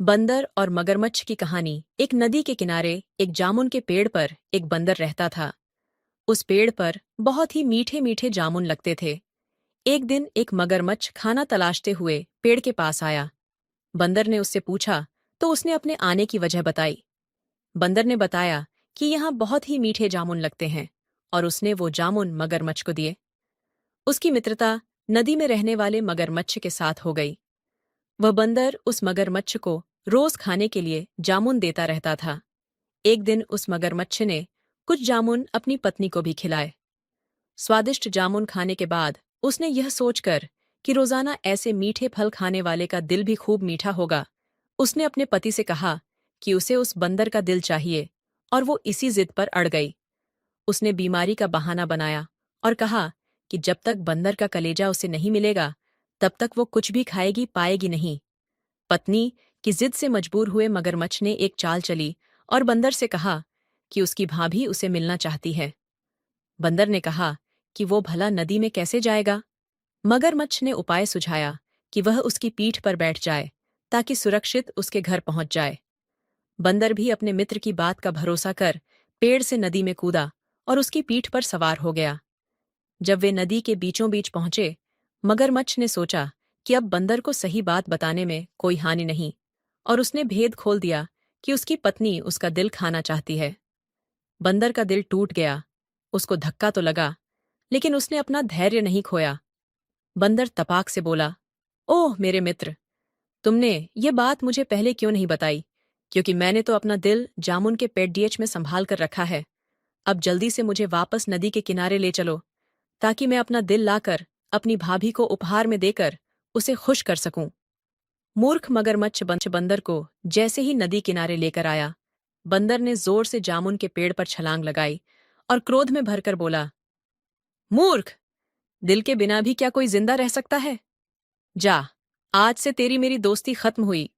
बंदर और मगरमच्छ की कहानी। एक नदी के किनारे एक जामुन के पेड़ पर एक बंदर रहता था। उस पेड़ पर बहुत ही मीठे मीठे जामुन लगते थे। एक दिन एक मगरमच्छ खाना तलाशते हुए पेड़ के पास आया। बंदर ने उससे पूछा तो उसने अपने आने की वजह बताई। बंदर ने बताया कि यहाँ बहुत ही मीठे जामुन लगते हैं और उसने वो जामुन मगरमच्छ को दिए। उसकी मित्रता नदी में रहने वाले मगरमच्छ के साथ हो गई। वह बंदर उस मगरमच्छ को रोज खाने के लिए जामुन देता रहता था। एक दिन उस मगरमच्छ ने कुछ जामुन अपनी पत्नी को भी खिलाए। स्वादिष्ट जामुन खाने के बाद उसने यह सोचकर कि रोजाना ऐसे मीठे फल खाने वाले का दिल भी खूब मीठा होगा, उसने अपने पति से कहा कि उसे उस बंदर का दिल चाहिए, और वो इसी जिद पर अड़ गई। उसने बीमारी का बहाना बनाया और कहा कि जब तक बंदर का कलेजा उसे नहीं मिलेगा, तब तक वो कुछ भी खाएगी पाएगी नहीं। पत्नी की जिद से मजबूर हुए मगरमच्छ ने एक चाल चली और बंदर से कहा कि उसकी भाभी उसे मिलना चाहती है। बंदर ने कहा कि वो भला नदी में कैसे जाएगा। मगरमच्छ ने उपाय सुझाया कि वह उसकी पीठ पर बैठ जाए ताकि सुरक्षित उसके घर पहुंच जाए। बंदर भी अपने मित्र की बात का भरोसा कर पेड़ से नदी में कूदा और उसकी पीठ पर सवार हो गया। जब वे नदी के बीचों बीच पहुंचे, मगरमच्छ ने सोचा कि अब बंदर को सही बात बताने में कोई हानि नहीं, और उसने भेद खोल दिया कि उसकी पत्नी उसका दिल खाना चाहती है। बंदर का दिल टूट गया। उसको धक्का तो लगा, लेकिन उसने अपना धैर्य नहीं खोया। बंदर तपाक से बोला, ओह मेरे मित्र, तुमने ये बात मुझे पहले क्यों नहीं बताई, क्योंकि मैंने तो अपना दिल जामुन के पेड़िएच में संभाल कर रखा है। अब जल्दी से मुझे वापस नदी के किनारे ले चलो, ताकि मैं अपना दिल लाकर अपनी भाभी को उपहार में देकर उसे खुश कर सकूं। मूर्ख मगरमच्छ बंदर को जैसे ही नदी किनारे लेकर आया, बंदर ने जोर से जामुन के पेड़ पर छलांग लगाई और क्रोध में भरकर बोला, मूर्ख, दिल के बिना भी क्या कोई जिंदा रह सकता है? जा, आज से तेरी मेरी दोस्ती खत्म हुई।